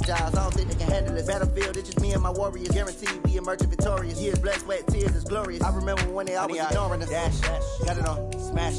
jobs, I don't think they can handle this. Battlefield, it's just me and my warriors. Guaranteed we emerge victorious. Years, blood, sweat, tears is glorious. I remember when they always ignoring us. Dash, got it on, smash,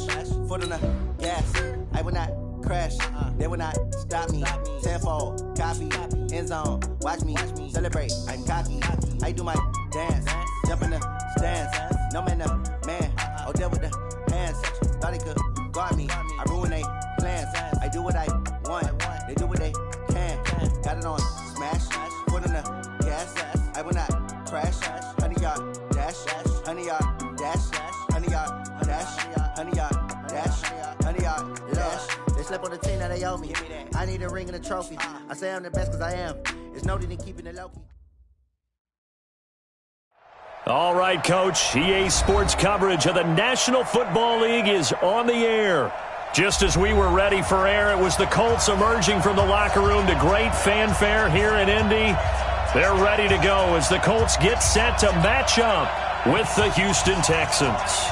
foot on the gas. I will not crash, they will not stop me. Tenfold, copy, end zone, watch me celebrate. I'm cocky, I do my dance, jump in the stands. No man, man, deal with the hands. Thought he could guard me, I ruin they plans. I do what I want, they do what they can. Got it on, smash, foot on the gas. I will not crash, 100-yard dash, 100-yard dash, 100-yard dash, 100-yard dash, 100-yard dash. They slept on the team that they owe me. I need a ring and a trophy. I say I'm the best because I am. It's noted in keeping it low-key. All right, Coach. EA Sports coverage of the National Football League is on the air. Just as we were ready for air, it was the Colts emerging from the locker room to great fanfare here in Indy. They're ready to go as the Colts get set to match up with the Houston Texans.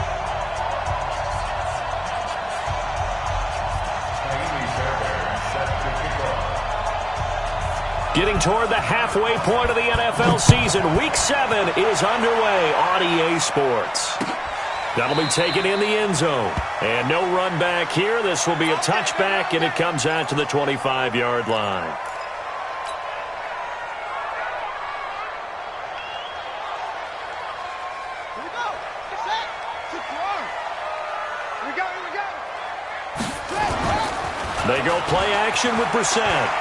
Getting toward the halfway point of the NFL season, Week 7 is underway on EA Sports. That'll be taken in the end zone. And no run back here. This will be a touchback, and it comes out to the 25-yard line. Here we go. Set. Here we go. They go play action with Brissett.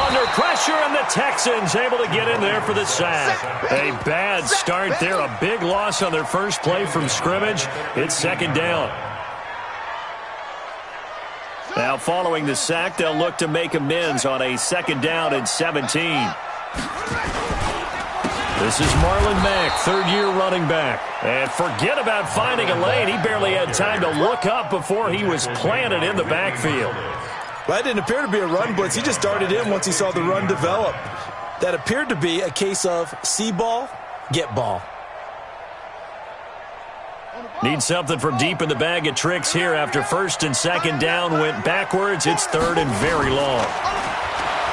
Under pressure, and the Texans able to get in there for the sack. A bad start there. A big loss on their first play from scrimmage. It's second down. Now, following the sack, they'll look to make amends on a second down and 17. This is Marlon Mack, third-year running back. And forget about finding a lane. He barely had time to look up before he was planted in the backfield. Well, that didn't appear to be a run blitz. He just darted in once he saw the run develop. That appeared to be a case of see ball, get ball. Need something from deep in the bag of tricks here after first and second down went backwards. It's third and very long.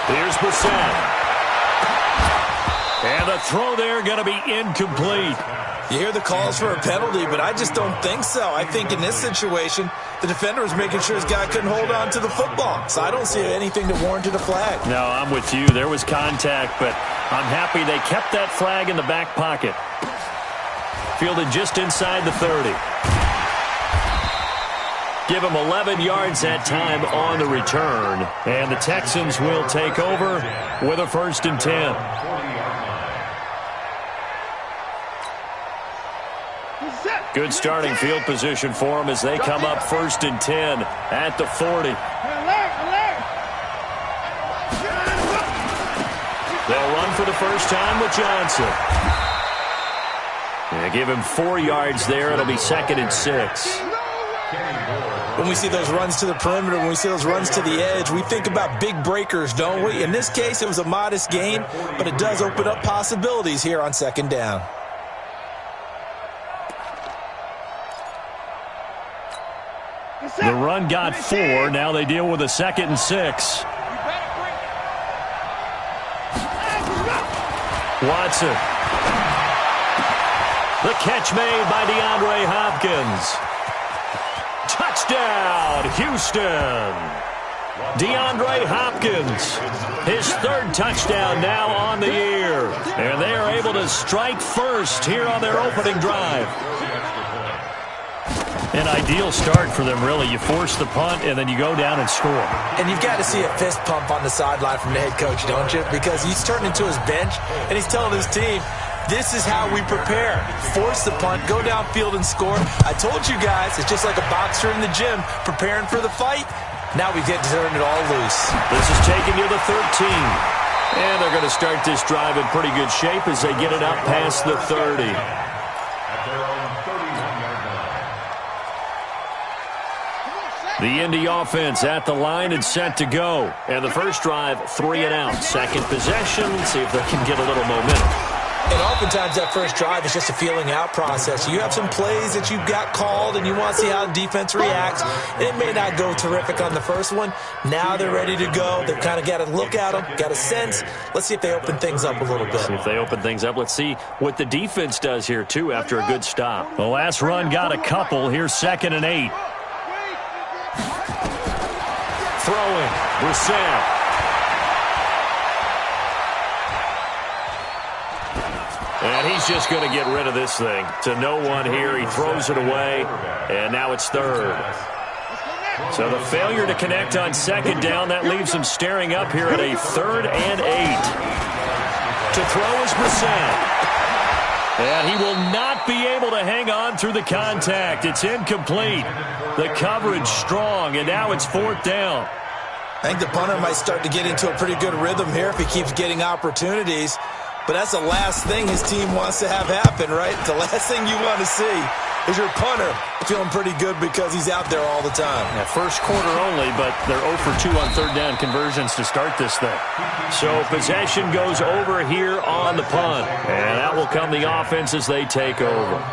Here's Brissett. And the throw there going to be incomplete. You hear the calls for a penalty, but I just don't think so. I think in this situation, the defender was making sure his guy couldn't hold on to the football. So I don't see anything that warranted a flag. No, I'm with you. There was contact, but I'm happy they kept that flag in the back pocket. Fielded just inside the 30. Give him 11 yards that time on the return. And the Texans will take over with a 1st and 10. Good starting field position for them as they come up 1st and 10 at the 40. They'll run for the first time with Johnson. They give him 4 yards there. It'll be 2nd and 6. When we see those runs to the perimeter, when we see those runs to the edge, we think about big breakers, don't we? In this case, it was a modest gain, but it does open up possibilities here on 2nd down. The run got 4. Now they deal with a 2nd and 6. Watson. The catch made by DeAndre Hopkins. Touchdown, Houston. DeAndre Hopkins, his 3rd touchdown now on the year. And they are able to strike first here on their opening drive. An ideal start for them, really. You force the punt, and then you go down and score. And you've got to see a fist pump on the sideline from the head coach, don't you? Because he's turning to his bench, and he's telling his team, this is how we prepare. Force the punt, go downfield and score. I told you guys, it's just like a boxer in the gym preparing for the fight. Now we get to turn it all loose. This is taken to the 13. And they're going to start this drive in pretty good shape as they get it up past the 30. The Indy offense at the line and set to go. And the first drive, 3 and out. Second possession. See if they can get a little momentum. And oftentimes that first drive is just a feeling out process. You have some plays that you've got called and you want to see how the defense reacts. It may not go terrific on the first one. Now they're ready to go. They've kind of got to look at them, got a sense. Let's see if they open things up a little bit. See if they open things up. Let's see what the defense does here, too, after a good stop. The last run got a couple. Here's 2nd and 8. Throwing. Brissett. And he's just going to get rid of this thing. To no one here. He throws it away. And now it's 3rd. So the failure to connect on 2nd down, that leaves him staring up here at a 3rd and 8. To throw is Brissett. And he will not be able to hang on through the contact. It's incomplete. The coverage strong, and now it's 4th down. I think the punter might start to get into a pretty good rhythm here if he keeps getting opportunities. But that's the last thing his team wants to have happen, right? The last thing you want to see is your punter feeling pretty good because he's out there all the time. Yeah, first quarter only, but they're 0 for 2 on 3rd down conversions to start this thing. So possession goes over here on the punt. And that will come the offense as they take over.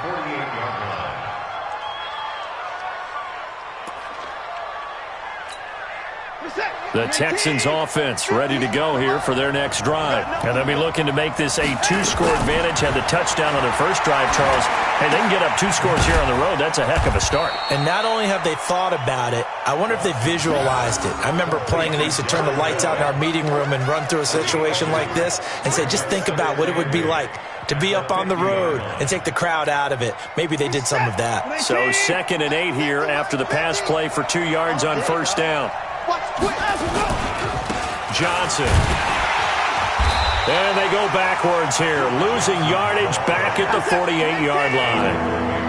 The Texans offense ready to go here for their next drive. And they'll be looking to make this a 2-score advantage. Had the touchdown on their first drive, Charles. Hey, they can get up 2 scores here on the road. That's a heck of a start. And not only have they thought about it, I wonder if they visualized it. I remember playing and they used to turn the lights out in our meeting room and run through a situation like this and say, just think about what it would be like to be up on the road and take the crowd out of it. Maybe they did some of that. So 2nd and 8 here after the pass play for 2 yards on 1st down. Johnson. And they go backwards here, losing yardage back at the 48-yard line.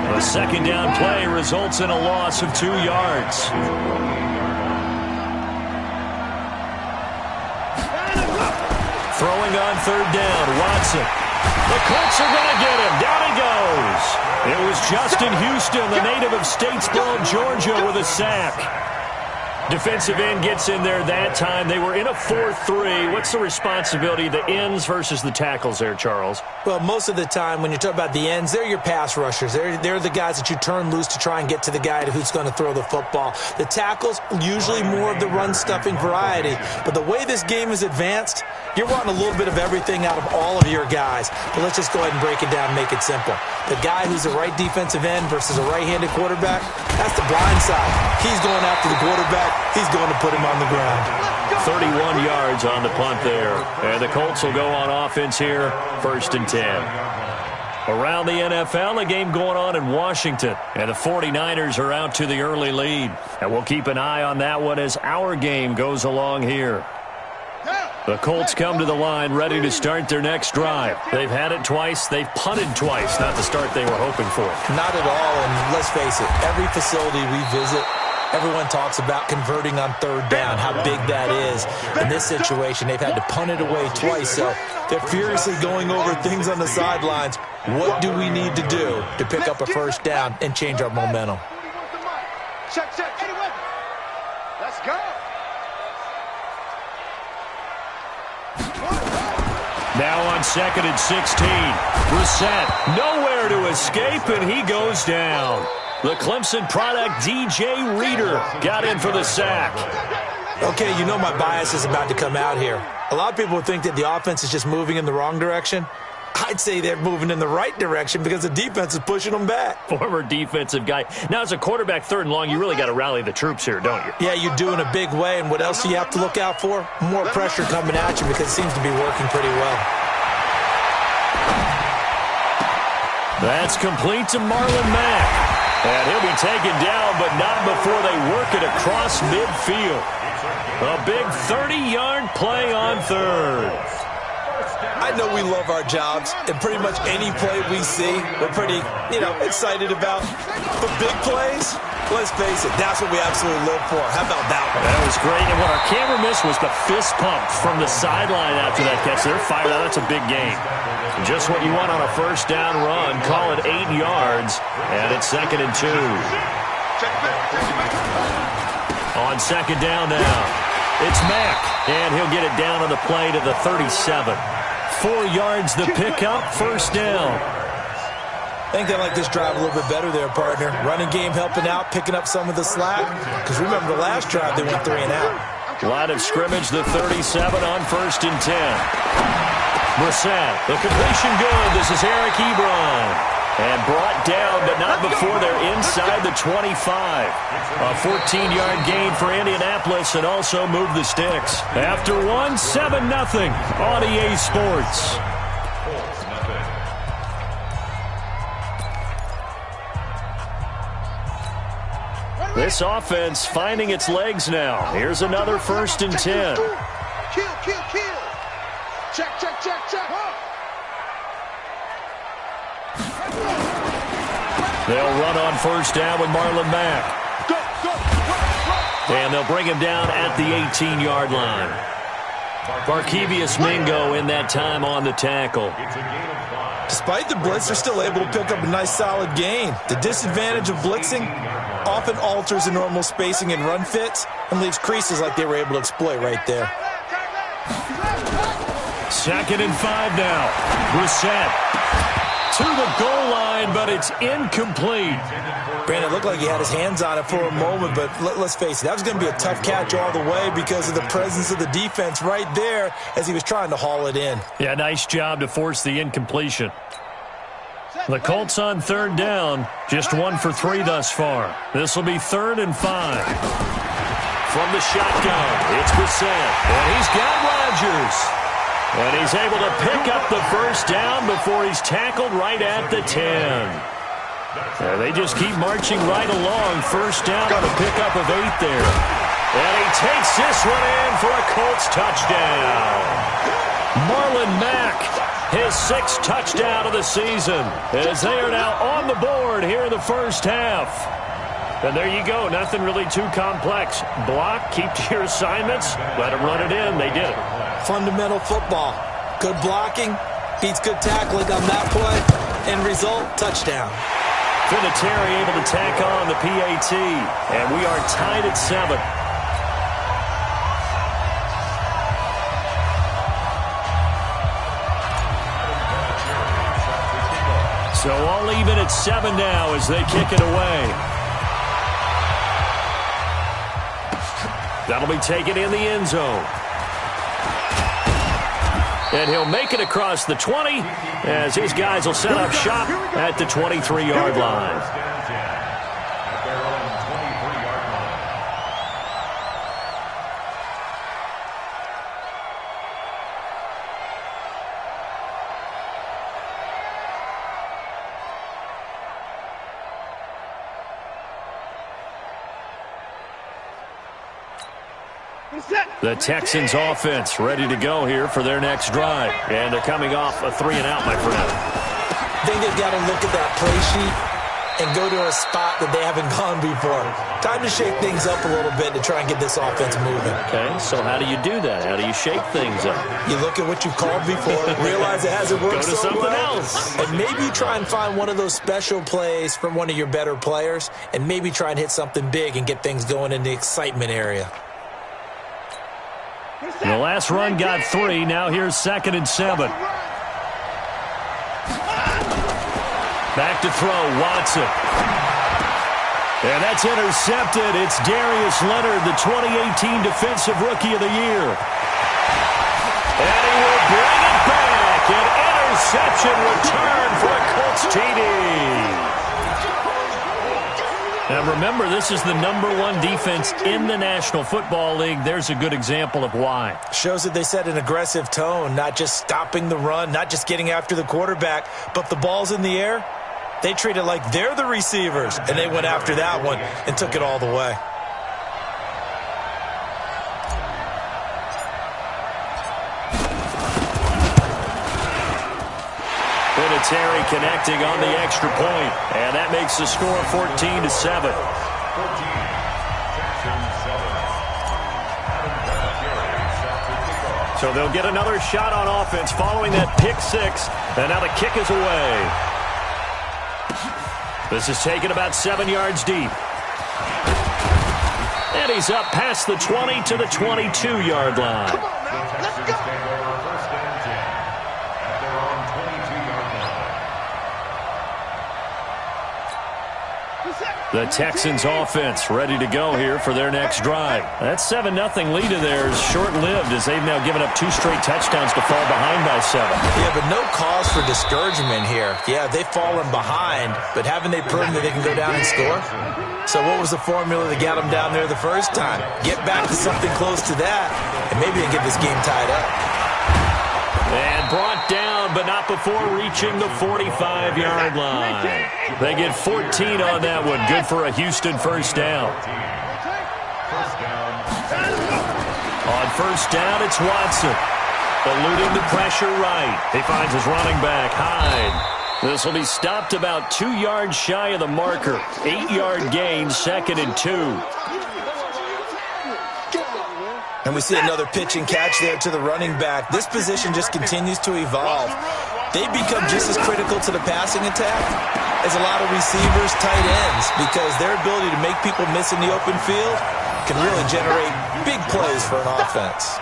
A 2nd down play results in a loss of 2 yards. Throwing on 3rd down, Watson. The Colts are going to get him. Down he goes. It was Justin Houston, the native of Statesboro, Georgia, with a sack. Defensive end gets in there that time. They were in a 4-3. What's the responsibility, the ends versus the tackles there, Charles? Well, most of the time when you talk about the ends, they're your pass rushers. They're the guys that you turn loose to try and get to the guy who's going to throw the football. The tackles, usually more of the run-stuffing variety. But the way this game is advanced, you're wanting a little bit of everything out of all of your guys. But let's just go ahead and break it down and make it simple. The guy who's a right defensive end versus a right-handed quarterback, that's the blind side. He's going after the quarterback. He's going to put him on the ground. 31 yards on the punt there. And the Colts will go on offense here, 1st and 10. Around the NFL, a game going on in Washington. And the 49ers are out to the early lead. And we'll keep an eye on that one as our game goes along here. The Colts come to the line ready to start their next drive. They've had it twice. They've punted twice. Not the start they were hoping for. Not at all. And let's face it, every facility we visit, everyone talks about converting on 3rd down, how big that is. In this situation, they've had to punt it away twice, so they're furiously going over things on the sidelines. What do we need to do to pick up a 1st down and change our momentum? Check. Let's go. Now on 2nd and 16. Brissett nowhere to escape, and he goes down. The Clemson product, DJ Reader, got in for the sack. Okay, you know my bias is about to come out here. A lot of people think that the offense is just moving in the wrong direction. I'd say they're moving in the right direction because the defense is pushing them back. Former defensive guy. Now, as a quarterback 3rd and long, you really got to rally the troops here, don't you? Yeah, you do in a big way. And what else do you have to look out for? More pressure coming at you because it seems to be working pretty well. That's complete to Marlon Mack. And he'll be taken down, but not before they work it across midfield. A big 30-yard play on 3rd. I know we love our jobs, and pretty much any play we see, we're pretty, excited about. But big plays, let's face it, that's what we absolutely live for. How about that one? That was great, and what our camera missed was the fist pump from the sideline after that catch. They're fired out. That's a big game. Just what you want on a 1st down run. Call it 8 yards, and it's 2nd and 2. On 2nd down now, it's Mack, and he'll get it down on the play to the 37. 4 yards the pickup, first down. I think they like this drive a little bit better there, partner. Running game helping out, picking up some of the slack. Because remember the last drive, they went 3 and out. Line of scrimmage, the 37 on 1st and 10. Brissett, the completion good. This is Eric Ebron. And brought down, but not before they're inside the 25. A 14-yard gain for Indianapolis and also move the sticks. After 1, 7-0 on EA Sports. This offense finding its legs now. Here's another 1st and 10. Kill. Check. They'll run on 1st down with Marlon Mack. And they'll bring him down at the 18-yard line. Barkevious Mingo in that time on the tackle. Despite the blitz, they're still able to pick up a nice solid gain. The disadvantage of blitzing often alters the normal spacing and run fits and leaves creases like they were able to exploit right there. 2nd and 5 now. Brissett to the goal line, but it's incomplete. Brandon, it looked like he had his hands on it for a moment, but let's face it, that was going to be a tough catch all the way because of the presence of the defense right there as he was trying to haul it in. Yeah, nice job to force the incompletion. The Colts on 3rd down, just 1 for 3 thus far. This will be 3rd and 5. From the shotgun, it's Brissett, and he's got Rodgers. And he's able to pick up the 1st down before he's tackled right at the 10. And they just keep marching right along. 1st down on a pickup of 8 there. And he takes this one in for a Colts touchdown. Marlon Mack, his 6th touchdown of the season, as they are now on the board here in the 1st half. And there you go. Nothing really too complex. Block, keep to your assignments, let them run it in. They did it. Fundamental football. Good blocking beats good tackling on that play. End result, touchdown. Vinatieri able to tack on the PAT. And we are tied at 7. So all even at 7 now as they kick it away. That'll be taken in the end zone. And he'll make it across the 20 as his guys will set up shop at the 23-yard line. The Texans offense ready to go here for their next drive. And they're coming off a 3-and-out, my friend. I think they've got to look at that play sheet and go to a spot that they haven't gone before. Time to shake things up a little bit to try and get this offense moving. Okay, so how do you do that? How do you shake things up? You look at what you've called before, realize it hasn't worked so well. Go to something else. And maybe you try and find one of those special plays from one of your better players and maybe try and hit something big and get things going in the excitement area. The last run got 3. Now here's 2nd and 7. Back to throw, Watson. And that's intercepted. It's Darius Leonard, the 2018 Defensive Rookie of the Year. And he will bring it back. An interception return for a Colts TD. Now remember, this is the #1 defense in the National Football League. There's a good example of why. Shows that they set an aggressive tone, not just stopping the run, not just getting after the quarterback, but the ball's in the air. They treat it like they're the receivers, and they went after that one and took it all the way. Vinatieri connecting on the extra point, and that makes the score 14-7. So they'll get another shot on offense following that pick 6, and now the kick is away. This is taken about 7 yards deep. And he's up past the 20 to the 22-yard line. Come on, man. Let's go. The Texans offense ready to go here for their next drive. That 7-0 lead of theirs short-lived as they've now given up 2 straight touchdowns to fall behind by 7. Yeah, but no cause for discouragement here. Yeah, they've fallen behind, but haven't they proven that they can go down and score? So what was the formula that got them down there the first time? Get back to something close to that, and maybe they get this game tied up. And brought down, but not before reaching the 45-yard line. They get 14 on that one. Good for a Houston first down. On first down, it's Watson. Eluding the pressure right. He finds his running back, Hyde. This will be stopped about 2 yards shy of the marker. 8-yard gain, 2nd and 2. And we see another pitch and catch there to the running back. This position just continues to evolve. They become just as critical to the passing attack as a lot of receivers, tight ends, because their ability to make people miss in the open field can really generate big plays for an offense.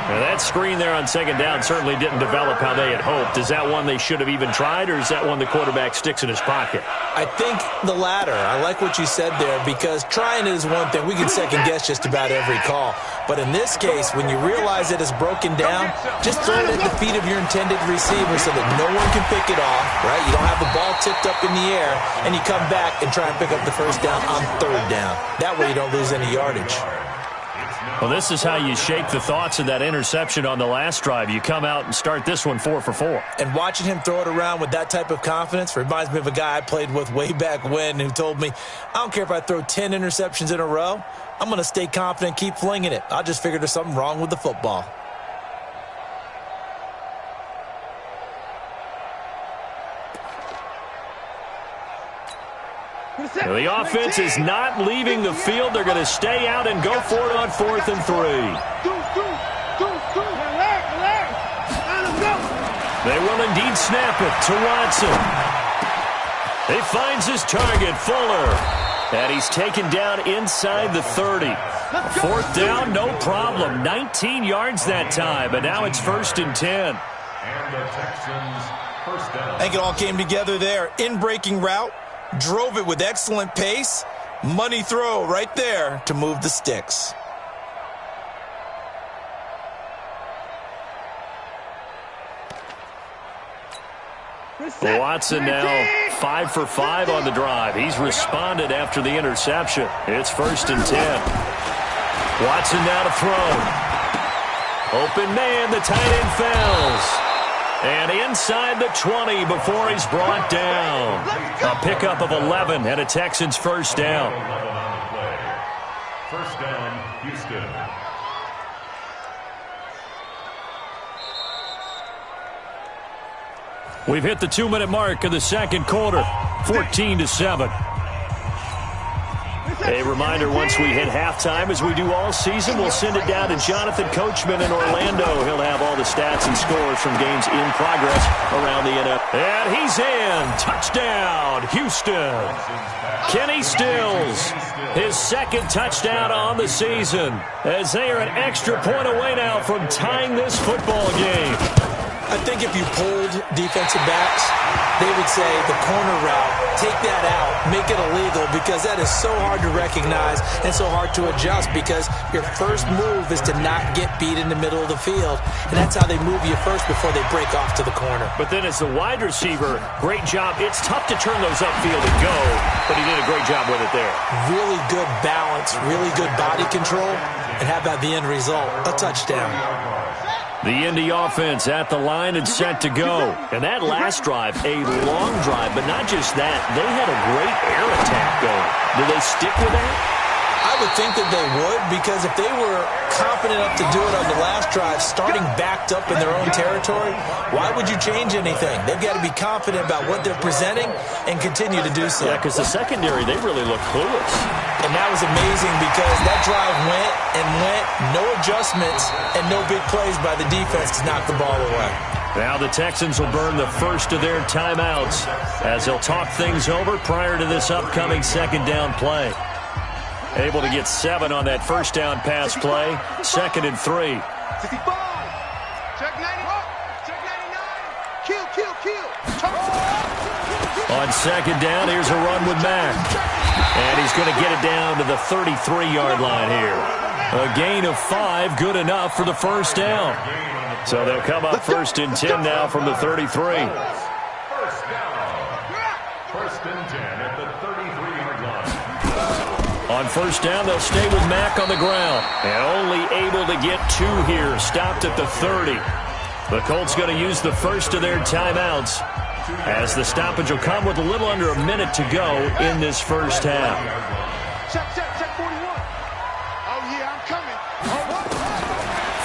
Now that screen there on 2nd down certainly didn't develop how they had hoped. Is that one they should have even tried, or is that one the quarterback sticks in his pocket? I think the latter. I like what you said there, because trying it is one thing. We can second-guess just about every call. But in this case, when you realize it is broken down, just throw it at the feet of your intended receiver so that no one can pick it off, right? You don't have the ball tipped up in the air, and you come back and try and pick up the first down on 3rd down. That way you don't lose any yardage. Well, this is how you shake the thoughts of that interception on the last drive. You come out and start this one 4 for 4. And watching him throw it around with that type of confidence reminds me of a guy I played with way back when who told me, I don't care if I throw 10 interceptions in a row. I'm going to stay confident, keep flinging it. I just figured there's something wrong with the football. The offense is not leaving the field. They're going to stay out and go for it on 4th and 3. They will indeed snap it to Watson. He finds his target, Fuller. And he's taken down inside the 30. 4th down, no problem. 19 yards that time, but now it's 1st and 10. And the Texans first down. I think it all came together there. In-breaking route. Drove it with excellent pace. Money throw right there to move the sticks. Watson now 5 for 5 on the drive. He's responded after the interception. It's 1st and 10. Watson now to throw. Open man, the tight end fails. And inside the 20 before he's brought down. A pickup of 11 and a Texans first down. First down, Houston. We've hit the 2-minute mark of the 2nd quarter. 14-7. A reminder, once we hit halftime, as we do all season, we'll send it down to Jonathan Coachman in Orlando. He'll have all the stats and scores from games in progress around the NFL. And he's in. Touchdown, Houston. Kenny Stills, his 2nd touchdown on the season, as they are an extra point away now from tying this football game. I think if you polled defensive backs, they would say the corner route, take that out, make it illegal, because that is so hard to recognize and so hard to adjust, because your first move is to not get beat in the middle of the field, and that's how they move you first before they break off to the corner. But then as the wide receiver, great job. It's tough to turn those upfield and go, but he did a great job with it there. Really good balance, really good body control, and how about the end result? A touchdown. The Indy offense at the line and set to go. And that last drive, a long drive, but not just that. They had a great air attack going. Do they stick with that? I would think that they would, because if they were confident enough to do it on the last drive, starting backed up in their own territory, why would you change anything? They've got to be confident about what they're presenting and continue to do so. Yeah, because the secondary, they really look clueless. And that was amazing, because that drive went and went, no adjustments, and no big plays by the defense to knock the ball away. Now the Texans will burn the first of their timeouts as they'll talk things over prior to this upcoming 2nd down play. Able to get 7 on that first down pass play. 2nd and 3. 65. Check 91. Check 99. On second down, here's a run with Mack. And he's going to get it down to the 33-yard line here. A gain of 5, good enough for the first down. So they'll come up 1st and 10 now from the 33. First down. 1st and 10 at the 33-yard line. On first down, they'll stay with Mack on the ground. And only able to get 2 here, stopped at the 30. The Colts going to use the first of their timeouts, as the stoppage will come with a little under a minute to go in this first half. Check 41. Oh, yeah, I'm coming.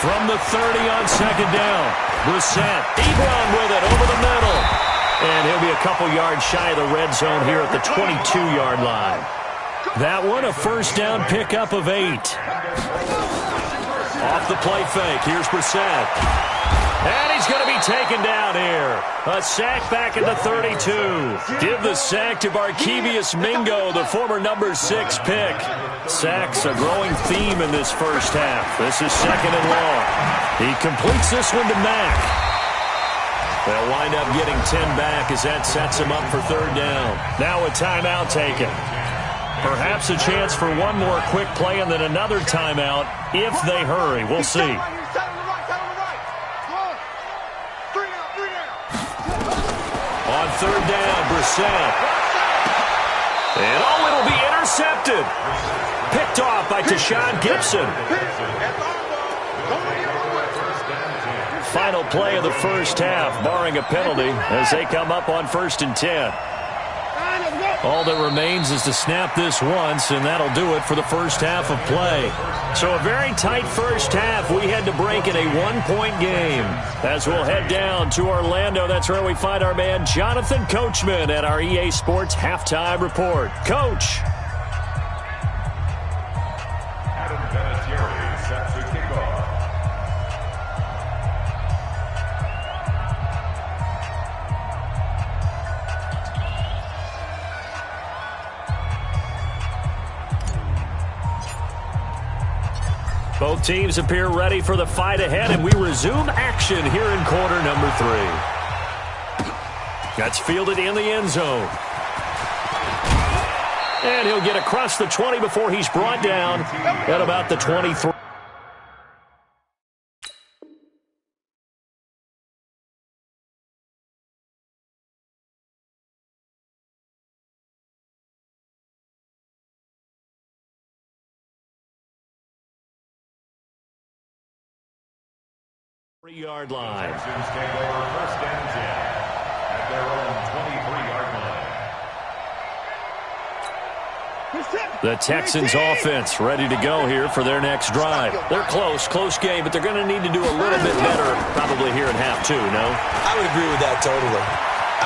From the 30 on second down, Brissett, Ebron with it over the middle. And he'll be a couple yards shy of the red zone here at the 22-yard line. That one, a first down pickup of 8. Off the play fake, here's Brissett. And he's going to be taken down here. A sack back at the 32. Give the sack to Barkevious Mingo, the former number 6 pick. Sacks a growing theme in this first half. This is 2nd and long. He completes this one to Mack. They'll wind up getting 10 back as that sets him up for 3rd down. Now a timeout taken. Perhaps a chance for one more quick play and then another timeout if they hurry. We'll see. On 3rd down, Brissett. And it'll be intercepted. Picked off by Tashawn Gibson. Final play of the first half, barring a penalty, as they come up on 1st and 10. All that remains is to snap this once, and that'll do it for the first half of play. So a very tight first half. We had to break in a 1-point game. As we'll head down to Orlando, that's where we find our man Jonathan Coachman at our EA Sports Halftime Report. Coach. Adam Vinatieri sets the kickoff. Both teams appear ready for the fight ahead, and we resume action here in quarter number 3. That's fielded in the end zone. And he'll get across the 20 before he's brought down at about the 23. Yard line. Texans take over 1st and 10 at their own 23-yard line. The Texans offense ready to go here for their next drive. They're close game, but they're going to need to do a little bit better probably here in half 2, no? I would agree with that totally.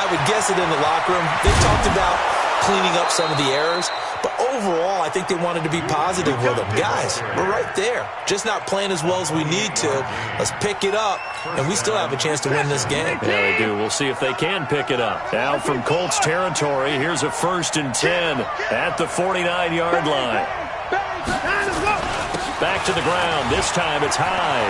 I would guess it in the locker room. They talked about cleaning up some of the errors, but overall, I think they wanted to be positive with them. Guys, we're right there. Just not playing as well as we need to. Let's pick it up, and we still have a chance to win this game. Yeah, they do. We'll see if they can pick it up. Now from Colts territory, here's a 1st and 10 at the 49-yard line. Back to the ground. This time it's high.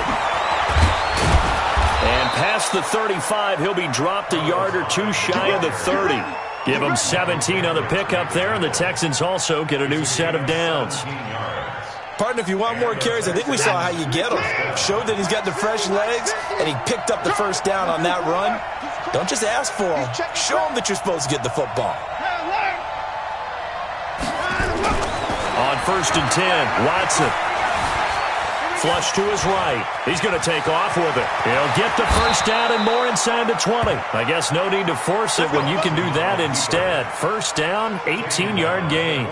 And past the 35, he'll be dropped a yard or 2 shy of the 30. Give him 17 on the pickup there, and the Texans also get a new set of downs. Partner, if you want more carries, I think we saw how you get them. Showed that he's got the fresh legs, and he picked up the first down on that run. Don't just ask for him. Show him that you're supposed to get the football. On 1st and 10, Watson. Flush to his right. He's going to take off with it. He'll get the first down and more inside the 20. I guess no need to force it when you can do that instead. First down, 18-yard gain.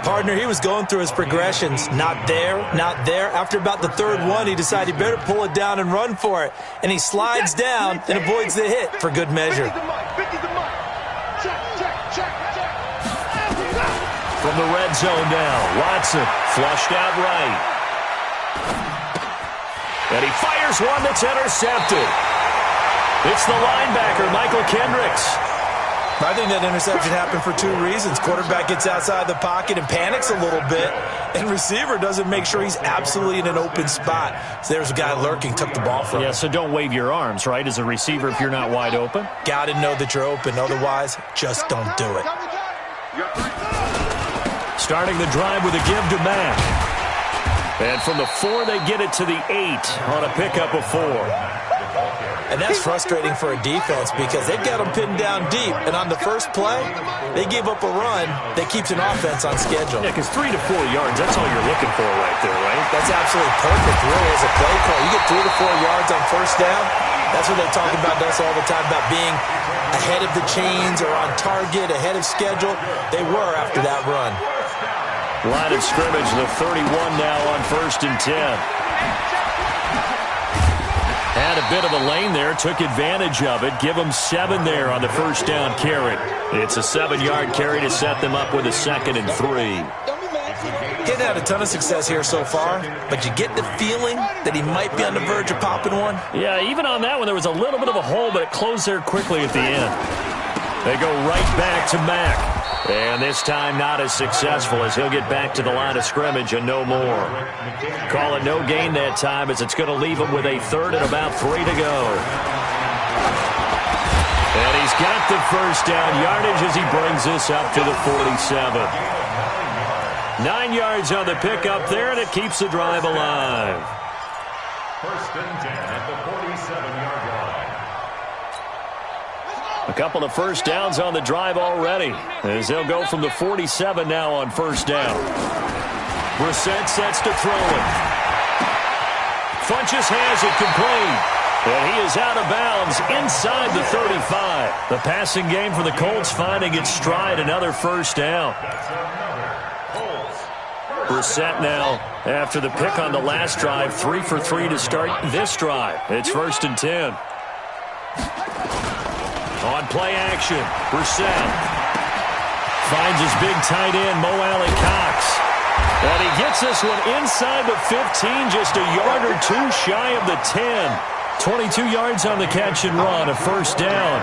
Partner, he was going through his progressions. Not there, not there. After about the 3rd one, he decided he better pull it down and run for it. And he slides down and avoids the hit for good measure. From the red zone now, Watson flushed out right. And he fires one that's intercepted. It's the linebacker, Michael Kendricks. I think that interception happened for two reasons. Quarterback gets outside the pocket and panics a little bit, and receiver doesn't make sure he's absolutely in an open spot. So there's a guy lurking, took the ball from him. Yeah, so don't wave your arms, right, as a receiver if you're not wide open. Got to know that you're open. Otherwise, just don't do it. Starting the drive with a give to Mack. And from the 4, they get it to the 8 on a pickup of 4. And that's frustrating for a defense because they've got them pinned down deep. And on the first play, they gave up a run that keeps an offense on schedule. Yeah, because 3 to 4 yards, that's all you're looking for right there, right? That's absolutely perfect, really, as a play call. You get 3 to 4 yards on first down. That's what they talk about us all the time, about being ahead of the chains or on target, ahead of schedule. They were after that run. Line of scrimmage, the 31 now on 1st and 10. Had a bit of a lane there, took advantage of it. Give them 7 there on the first down carry. It's a 7-yard carry to set them up with a 2nd and 3. Getting had a ton of success here so far, but you get the feeling that he might be on the verge of popping one. Yeah, even on that one, there was a little bit of a hole, but it closed there quickly at the end. They go right back to Mack. And this time not as successful as he'll get back to the line of scrimmage and no more. Call it no gain that time as it's going to leave him with a 3rd and about 3 to go. And he's got the first down yardage as he brings this up to the 47. 9 yards on the pickup there, and it keeps the drive alive. 1st and 10 at the 47-yard line. A couple of first downs on the drive already, as they'll go from the 47 now on first down. Brissett sets to throw it. Funchess has it complete. And he is out of bounds inside the 35. The passing game for the Colts finding its stride, another first down. Brissett now, after the pick on the last drive, 3 for 3 to start this drive. It's 1st and 10. On play action, Brissett finds his big tight end, Mo Alley-Cox. And he gets this one inside the 15, just a yard or 2 shy of the 10. 22 yards on the catch and run, a first down.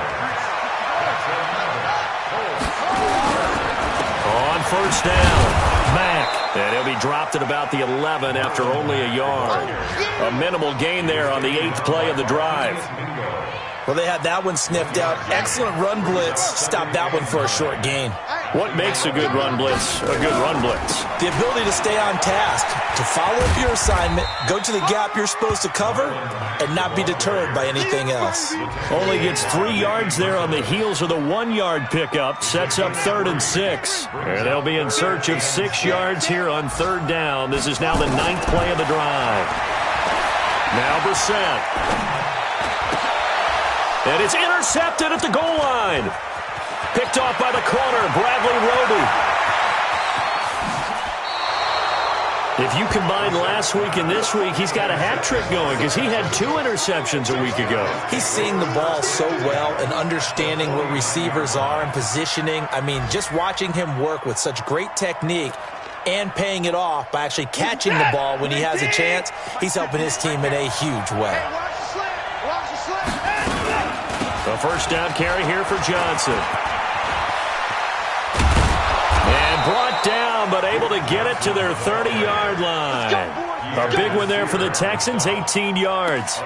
On first down, Mack. And he'll be dropped at about the 11 after only a yard. A minimal gain there on the 8th play of the drive. Well, they had that one sniffed out. Excellent run blitz. Stopped that one for a short gain. What makes a good run blitz a good run blitz? The ability to stay on task, to follow up your assignment, go to the gap you're supposed to cover, and not be deterred by anything else. Only gets 3 yards there on the heels of the 1-yard pickup. Sets up 3rd and 6. And they'll be in search of 6 yards here on 3rd down. This is now the 9th play of the drive. Now Brissett. And it's intercepted at the goal line. Picked off by the corner, Bradley Roby. If you combine last week and this week, he's got a hat trick going because he had 2 interceptions a week ago. He's seeing the ball so well and understanding where receivers are and positioning. I mean, just watching him work with such great technique and paying it off by actually catching the ball when he has a chance, he's helping his team in a huge way. The first down carry here for Johnson. And brought down, but able to get it to their 30-yard line. A big one there for the Texans, 18 yards.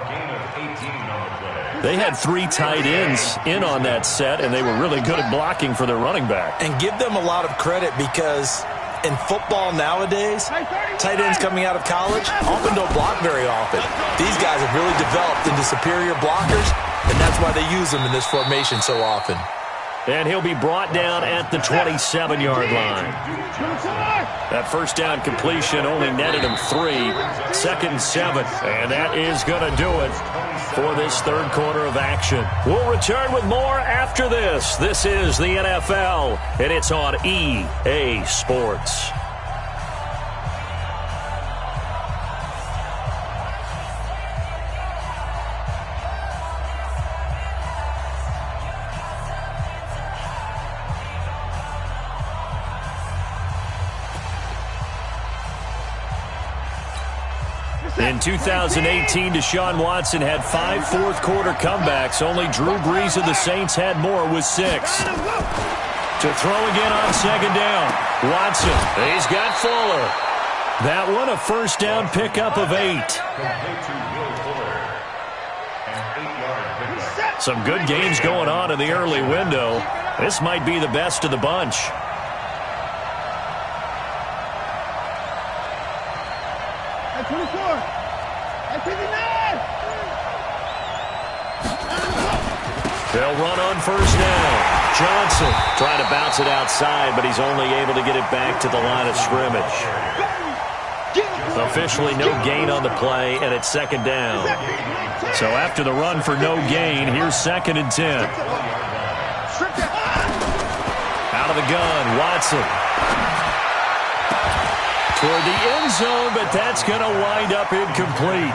They had 3 tight ends in on that set, and they were really good at blocking for their running back. And give them a lot of credit because in football nowadays, tight ends coming out of college often don't block very often. These guys have really developed into superior blockers, and that's why they use them in this formation so often. And he'll be brought down at the 27-yard line. That first down completion only netted him 3. 2nd and 7. And that is going to do it for this 3rd quarter of action. We'll return with more after this. This is the NFL, and it's on EA Sports. In 2018, Deshaun Watson had 5 fourth-quarter comebacks. Only Drew Brees of the Saints had more with 6. To throw again on second down. Watson, he's got Fuller. That one a first down pickup of 8. Some good games going on in the early window. This might be the best of the bunch. At 24. At 59. They'll run on first down. Johnson trying to bounce it outside, but he's only able to get it back to the line of scrimmage. Officially no gain on the play, and it's second down. So after the run for no gain, here's 2nd and 10. Out of the gun, Watson. Toward the end zone, but that's going to wind up incomplete.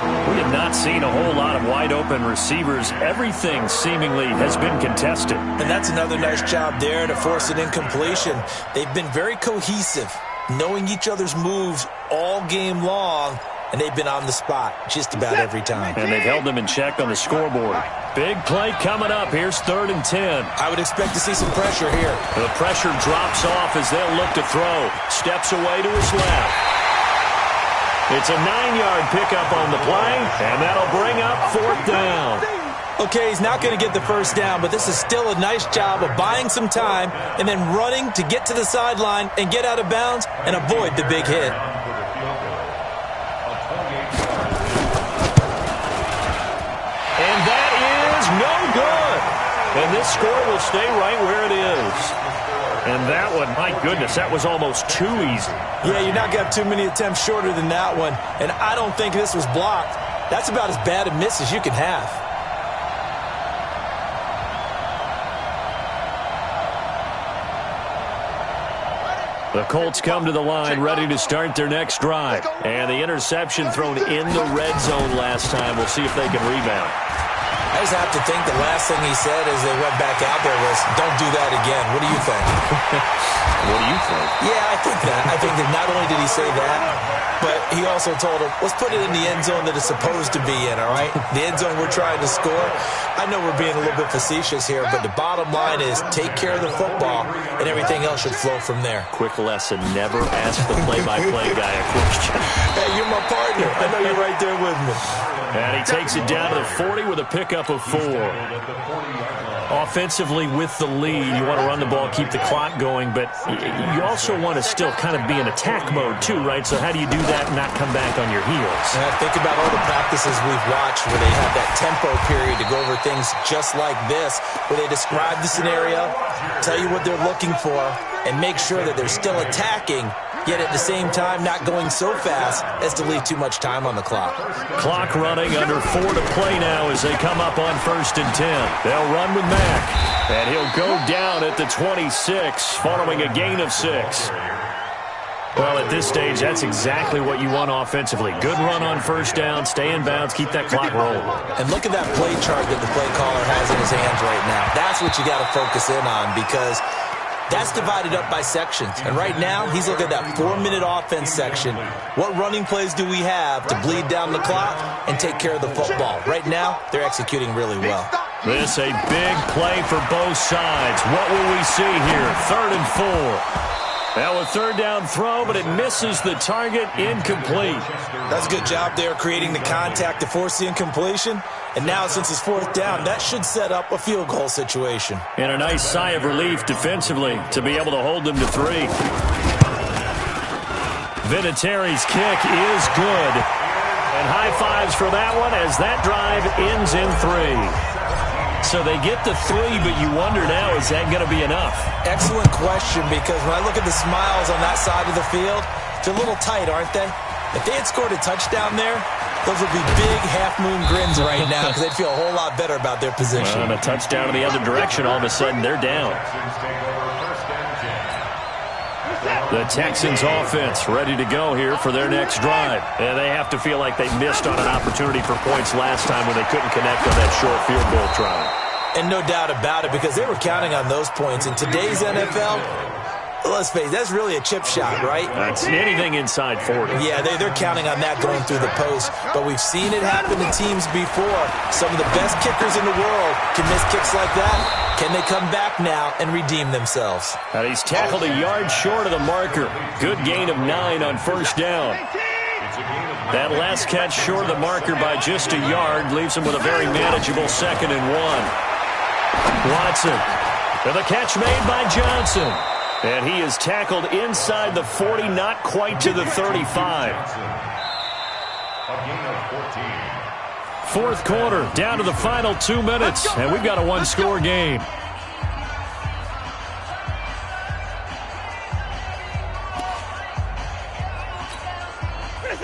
We have not seen a whole lot of wide-open receivers. Everything seemingly has been contested. And that's another nice job there to force an incompletion. They've been very cohesive, knowing each other's moves all game long, and they've been on the spot just about every time. And they've held them in check on the scoreboard. Big play coming up. Here's 3rd and 10. I would expect to see some pressure here. The pressure drops off as they'll look to throw. Steps away to his left. It's a 9-yard pickup on the play, and that'll bring up 4th down. Okay, he's not going to get the first down, but this is still a nice job of buying some time and then running to get to the sideline and get out of bounds and avoid the big hit. And that is no good. And this score will stay right where it is. And that one, my goodness, that was almost too easy. Yeah, you're not going to have too many attempts shorter than that one. And I don't think this was blocked. That's about as bad a miss as you can have. The Colts come to the line ready to start their next drive. And the interception thrown in the red zone last time. We'll see if they can rebound. I just have to think the last thing he said as they went back out there was, don't do that again. What do you think? What do you think? Yeah, I think that. I think that not only did he say that, but he also told him, let's put it in the end zone that it's supposed to be in, all right? The end zone we're trying to score. I know we're being a little bit facetious here, but the bottom line is take care of the football, and everything else should flow from there. Quick lesson, never ask the play-by-play guy a question. Hey, you're my partner. I know you're right there with me. And he takes it down to the 40 with a pickup of 4. Offensively with the lead, you want to run the ball, keep the clock going, but you also want to still kind of be in attack mode too, right? So how do you do that and not come back on your heels? Think about all the practices we've watched where they have that tempo period to go over things just like this, where they describe the scenario, tell you what they're looking for, and make sure that they're still attacking, yet at the same time not going so fast as to leave too much time on the clock. Clock running, under 4 to play now as they come up on 1st and 10. They'll run with Mack, and he'll go down at the 26 following a gain of 6. Well, at this stage, that's exactly what you want offensively. Good run on first down, stay in bounds, keep that clock rolling. And look at that play chart that the play caller has in his hands right now. That's what you got to focus in on, because that's divided up by sections. And right now, he's looking at that 4-minute offense section. What running plays do we have to bleed down the clock and take care of the football? Right now, they're executing really well. This a big play for both sides. What will we see here? 3rd and 4. Well, a 3rd down throw, but it misses the target, incomplete. That's a good job there creating the contact to force the incompletion. And now, since it's 4th down, that should set up a field goal situation. And a nice sigh of relief defensively to be able to hold them to 3. Vinatieri's kick is good. And high fives for that one as that drive ends in 3. So they get the 3, but you wonder now, is that going to be enough? Excellent question, because when I look at the smiles on that side of the field, they're a little tight, aren't they? If they had scored a touchdown there, those would be big half-moon grins right now because they'd feel a whole lot better about their position. And a touchdown in the other direction, all of a sudden they're down. The Texans offense ready to go here for their next drive. And they have to feel like they missed on an opportunity for points last time when they couldn't connect on that short field goal try. And no doubt about it, because they were counting on those points. In today's NFL, let's face it, that's really a chip shot, right? That's anything inside 40. Yeah, they're counting on that going through the post. But we've seen it happen to teams before. Some of the best kickers in the world can miss kicks like that. Can they come back now and redeem themselves? And he's tackled a yard short of the marker. Good gain of 9 on first down. That last catch short of the marker by just a yard leaves him with a very manageable 2nd and 1. Watson. And the catch made by Johnson. And he is tackled inside the 40, not quite to the 35. A gain of 14. Fourth quarter, down to the final 2 minutes, and we've got a one-score game.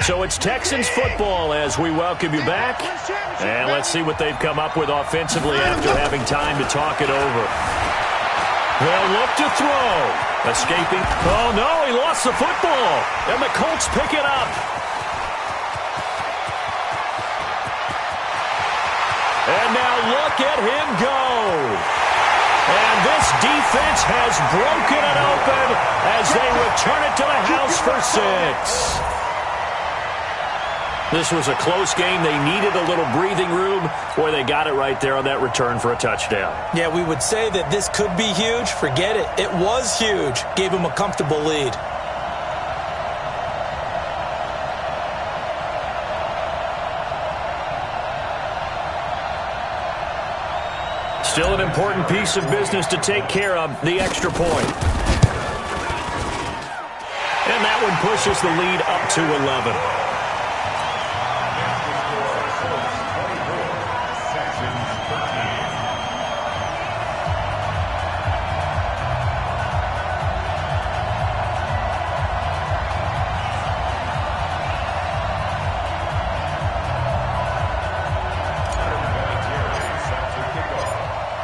So it's Texans football as we welcome you back. And let's see what they've come up with offensively after having time to talk it over. They'll look to throw. Escaping. Oh, no, he lost the football. And the Colts pick it up. And now look at him go. And this defense has broken it open as they return it to the house for 6. This was a close game. They needed a little breathing room. Boy, they got it right there on that return for a touchdown. Yeah, we would say that this could be huge. Forget it. It was huge. Gave him a comfortable lead. Still an important piece of business to take care of, the extra point. And that one pushes the lead up to 11.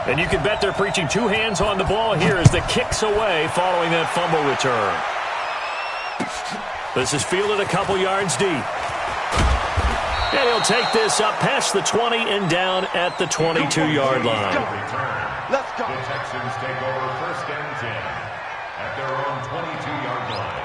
And you can bet they're preaching 2 hands on the ball here as the kick's away following that fumble return. This is fielded a couple yards deep. And he'll take this up past the 20 and down at the 22-yard line. Let's go. The Texans take over 1st and 10 at their own 22-yard line.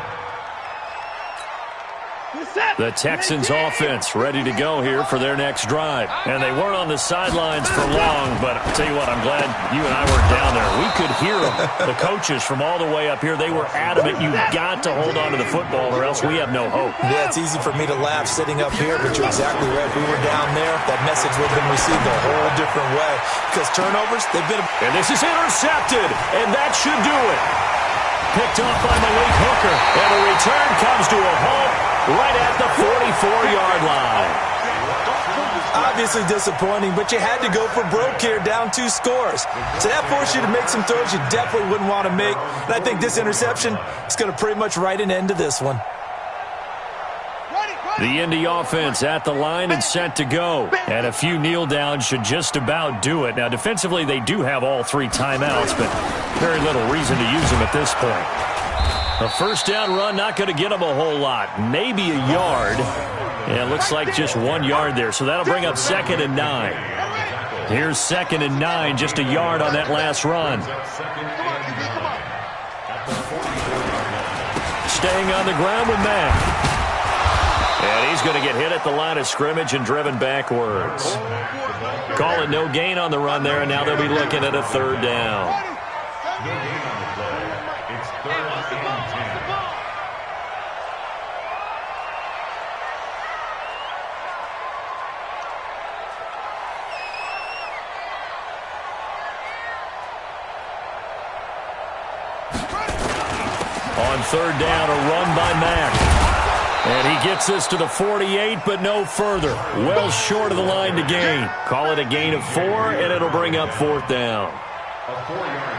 The Texans offense ready to go here for their next drive. And they weren't on the sidelines for long, but I'll tell you what, I'm glad you and I weren't down there. We could hear them, the coaches from all the way up here. They were adamant, you've got to hold on to the football or else we have no hope. Yeah, it's easy for me to laugh sitting up here, but you're exactly right. If we were down there, that message would have been received a whole different way. Because turnovers, they've been... And this is intercepted, and that should do it. Picked off by Malik Hooker, and the return comes to a halt right at the 44-yard line. Obviously disappointing, but you had to go for broke here, down 2 scores. So that forced you to make some throws you definitely wouldn't want to make. And I think this interception is going to pretty much write an end to this one. The Indy offense at the line and set to go. And a few kneel downs should just about do it. Now, defensively, they do have all 3 timeouts, but very little reason to use them at this point. A first down run, not going to get them a whole lot. Maybe a yard. Yeah, it looks like just 1 yard there. So that'll bring up 2nd and 9. Here's 2nd and 9, just a yard on that last run. Staying on the ground with Mack. And he's going to get hit at the line of scrimmage and driven backwards. Call it no gain on the run there, and now they'll be looking at a 3rd down. No gain on the play. It's 3rd and 10. On 3rd down, a run by Mack. And he gets this to the 48, but no further. Well short of the line to gain. Call it a gain of 4, and it'll bring up 4th down. A 4-yard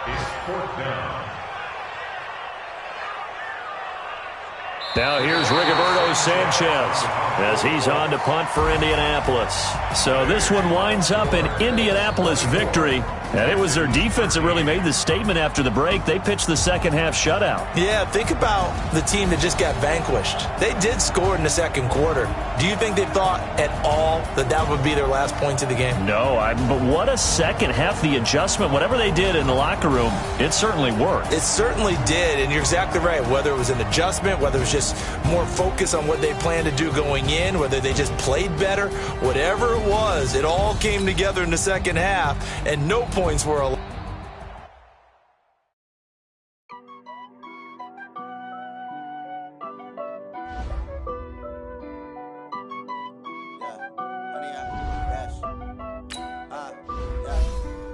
gain is 4th down. Now here's Rigoberto Sanchez as he's on to punt for Indianapolis. So this one winds up an Indianapolis victory. And it was their defense that really made the statement after the break. They pitched the second half shutout. Yeah, think about the team that just got vanquished. They did score in the second quarter. Do you think they thought at all that that would be their last points of the game? No, but what a second half. The adjustment, whatever they did in the locker room, it certainly worked. It certainly did, and you're exactly right. Whether it was an adjustment, whether it was just more focus on what they planned to do going in, whether they just played better, whatever it was, it all came together in the second half, and no points were allowed.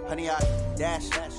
Honey, I dash.